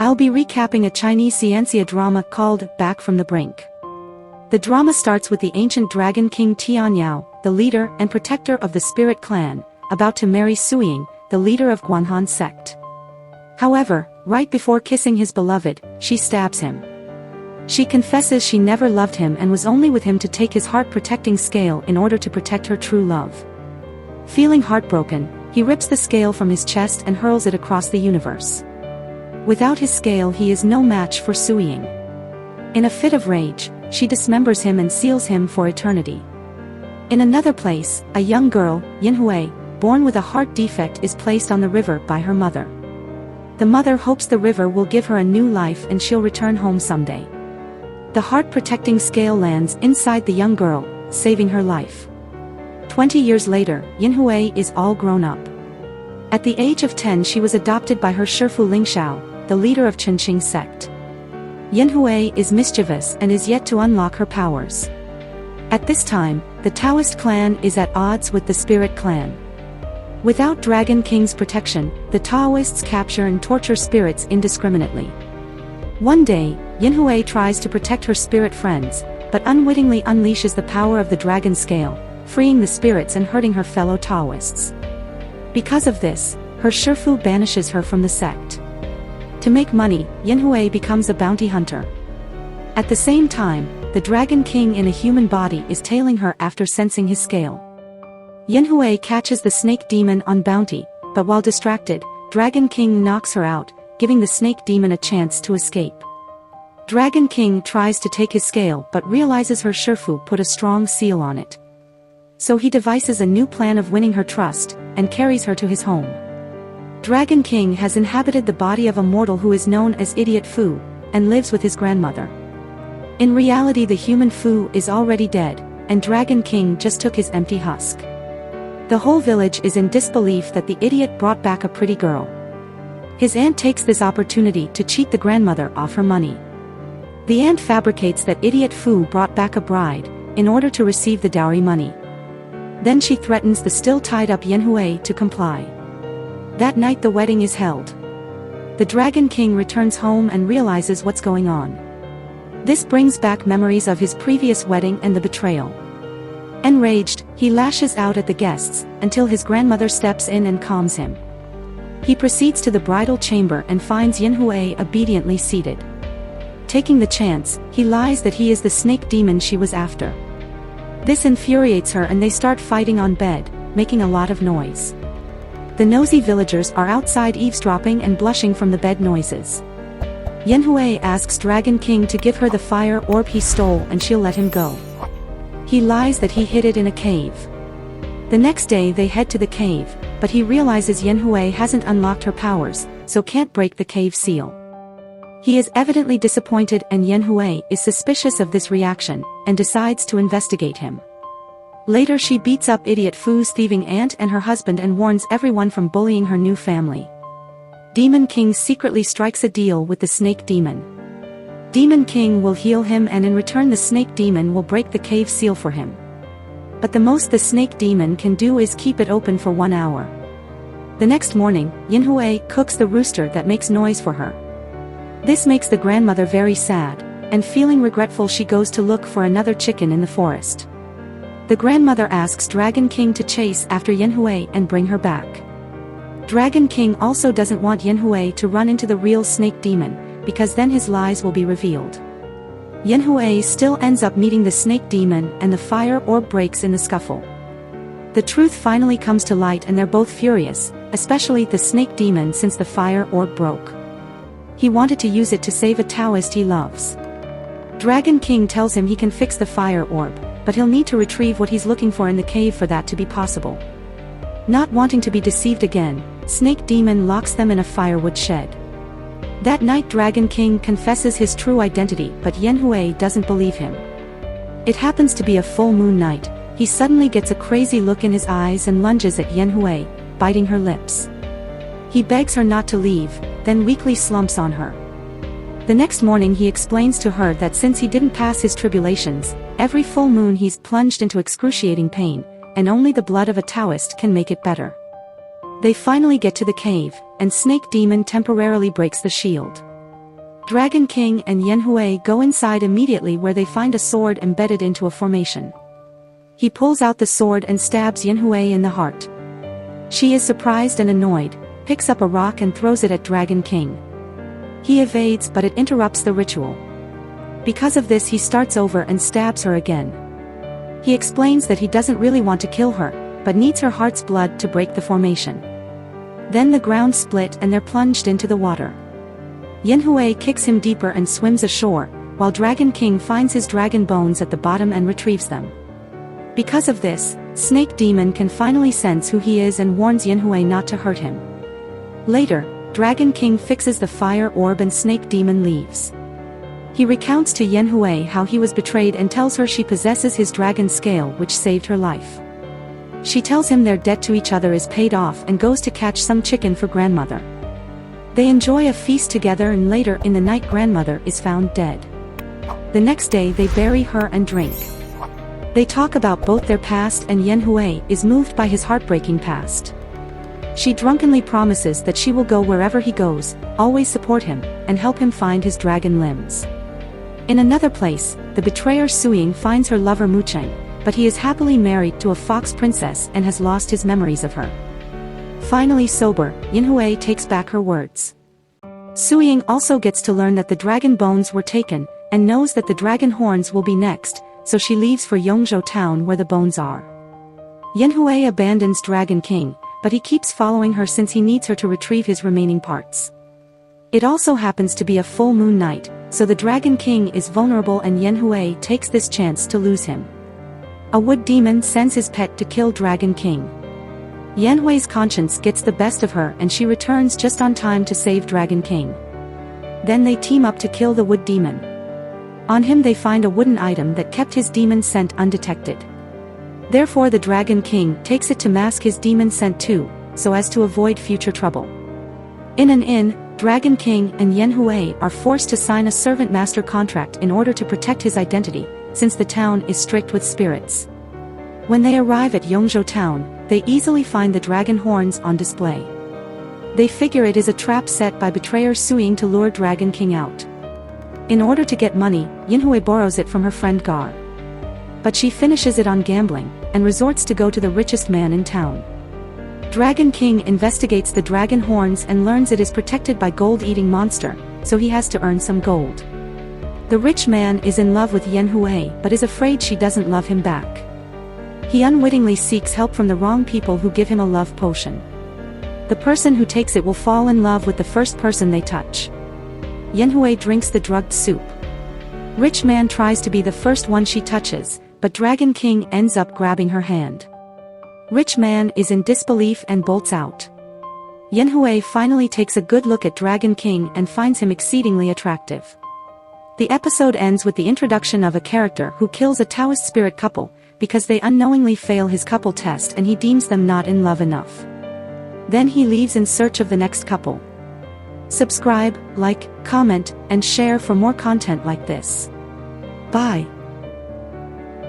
I'll be recapping a Chinese Xianxia drama called Back from the Brink. The drama starts with the ancient dragon king Tianyao, the leader and protector of the spirit clan, about to marry Suying, the leader of Guanhan sect. However, right before kissing his beloved, she stabs him. She confesses she never loved him and was only with him to take his heart-protecting scale in order to protect her true love. Feeling heartbroken, he rips the scale from his chest and hurls it across the universe. Without his scale he is no match for Suying. In a fit of rage, she dismembers him and seals him for eternity. In another place, a young girl, Yinhui, born with a heart defect is placed on the river by her mother. The mother hopes the river will give her a new life and she'll return home someday. The heart-protecting scale lands inside the young girl, saving her life. 20 years later, Yinhui is all grown up. At the age of 10 she was adopted by her Shifu Lingxiao, the leader of Chunqing sect. Yinhui is mischievous and is yet to unlock her powers. At this time, the Taoist clan is at odds with the Spirit clan. Without Dragon King's protection, the Taoists capture and torture spirits indiscriminately. One day, Yinhui tries to protect her spirit friends, but unwittingly unleashes the power of the dragon scale, freeing the spirits and hurting her fellow Taoists. Because of this, her Shifu banishes her from the sect. To make money, Yinhui becomes a bounty hunter. At the same time, the Dragon King in a human body is tailing her after sensing his scale. Yinhui catches the snake demon on bounty, but while distracted, Dragon King knocks her out, giving the snake demon a chance to escape. Dragon King tries to take his scale but realizes her Shifu put a strong seal on it. So he devises a new plan of winning her trust, and carries her to his home. Dragon King has inhabited the body of a mortal who is known as Idiot Fu, and lives with his grandmother. In reality the human Fu is already dead, and Dragon King just took his empty husk. The whole village is in disbelief that the idiot brought back a pretty girl. His aunt takes this opportunity to cheat the grandmother of her money. The aunt fabricates that Idiot Fu brought back a bride, in order to receive the dowry money. Then she threatens the still tied-up Yinhui to comply. That night the wedding is held. The Dragon King returns home and realizes what's going on. This brings back memories of his previous wedding and the betrayal. Enraged, he lashes out at the guests, until his grandmother steps in and calms him. He proceeds to the bridal chamber and finds Yinhui obediently seated. Taking the chance, he lies that he is the snake demon she was after. This infuriates her and they start fighting on bed, making a lot of noise. The nosy villagers are outside eavesdropping and blushing from the bed noises. Yinhui asks Dragon King to give her the fire orb he stole and she'll let him go. He lies that he hid it in a cave. The next day they head to the cave, but he realizes Yinhui hasn't unlocked her powers, so can't break the cave seal. He is evidently disappointed and Yinhui is suspicious of this reaction, and decides to investigate him. Later she beats up Idiot Fu's thieving aunt and her husband and warns everyone from bullying her new family. Demon King secretly strikes a deal with the snake demon. Demon King will heal him and in return the snake demon will break the cave seal for him. But the most the snake demon can do is keep it open for 1 hour. The next morning, Yinhui cooks the rooster that makes noise for her. This makes the grandmother very sad, and feeling regretful she goes to look for another chicken in the forest. The grandmother asks Dragon King to chase after Yinhui and bring her back. Dragon King also doesn't want Yinhui to run into the real snake demon, because then his lies will be revealed. Yinhui still ends up meeting the snake demon and the fire orb breaks in the scuffle. The truth finally comes to light and they're both furious, especially the snake demon since the fire orb broke. He wanted to use it to save a Taoist he loves. Dragon King tells him he can fix the fire orb, but he'll need to retrieve what he's looking for in the cave for that to be possible. Not wanting to be deceived again, Snake Demon locks them in a firewood shed. That night Dragon King confesses his true identity but Yinhui doesn't believe him. It happens to be a full moon night, he suddenly gets a crazy look in his eyes and lunges at Yinhui, biting her lips. He begs her not to leave, then weakly slumps on her. The next morning he explains to her that since he didn't pass his tribulations, every full moon he's plunged into excruciating pain, and only the blood of a Taoist can make it better. They finally get to the cave, and Snake Demon temporarily breaks the shield. Dragon King and Yanhui go inside immediately, where they find a sword embedded into a formation. He pulls out the sword and stabs Yanhui in the heart. She is surprised and annoyed, picks up a rock and throws it at Dragon King. He evades, but it interrupts the ritual. Because of this, he starts over and stabs her again. He explains that he doesn't really want to kill her, but needs her heart's blood to break the formation. Then the ground split and they're plunged into the water. Yanhui kicks him deeper and swims ashore, while Dragon King finds his dragon bones at the bottom and retrieves them. Because of this, Snake Demon can finally sense who he is and warns Yanhui not to hurt him. Later, Dragon King fixes the fire orb and Snake Demon leaves. He recounts to Yanhui how he was betrayed and tells her she possesses his dragon scale, which saved her life. She tells him their debt to each other is paid off and goes to catch some chicken for grandmother. They enjoy a feast together, and later in the night grandmother is found dead. The next day they bury her and drink. They talk about both their past, and Yanhui is moved by his heartbreaking past. She drunkenly promises that she will go wherever he goes, always support him, and help him find his dragon limbs. In another place, the betrayer Suying finds her lover Mucheng, but he is happily married to a fox princess and has lost his memories of her. Finally sober, Yanhui takes back her words. Suying also gets to learn that the dragon bones were taken, and knows that the dragon horns will be next, so she leaves for Yongzhou town where the bones are. Yanhui abandons Dragon King, but he keeps following her since he needs her to retrieve his remaining parts. It also happens to be a full moon night, so the Dragon King is vulnerable and Yanhui takes this chance to lose him. A wood demon sends his pet to kill Dragon King. Yanhui's conscience gets the best of her and she returns just on time to save Dragon King. Then they team up to kill the wood demon. On him they find a wooden item that kept his demon scent undetected. Therefore the Dragon King takes it to mask his demon scent too, so as to avoid future trouble. In an inn, Dragon King and Yanhui are forced to sign a servant master contract in order to protect his identity, since the town is strict with spirits. When they arrive at Yongzhou town, they easily find the dragon horns on display. They figure it is a trap set by betrayer Suying to lure Dragon King out. In order to get money, Yanhui borrows it from her friend Gar. But she finishes it on gambling, and resorts to go to the richest man in town. Dragon King investigates the dragon horns and learns it is protected by gold-eating monster, so he has to earn some gold. The rich man is in love with Yanhui but is afraid she doesn't love him back. He unwittingly seeks help from the wrong people who give him a love potion. The person who takes it will fall in love with the first person they touch. Yanhui drinks the drugged soup. Rich man tries to be the first one she touches, but Dragon King ends up grabbing her hand. Rich man is in disbelief and bolts out. Yanhui finally takes a good look at Dragon King and finds him exceedingly attractive. The episode ends with the introduction of a character who kills a Taoist spirit couple, because they unknowingly fail his couple test and he deems them not in love enough. Then he leaves in search of the next couple. Subscribe, like, comment, and share for more content like this. Bye.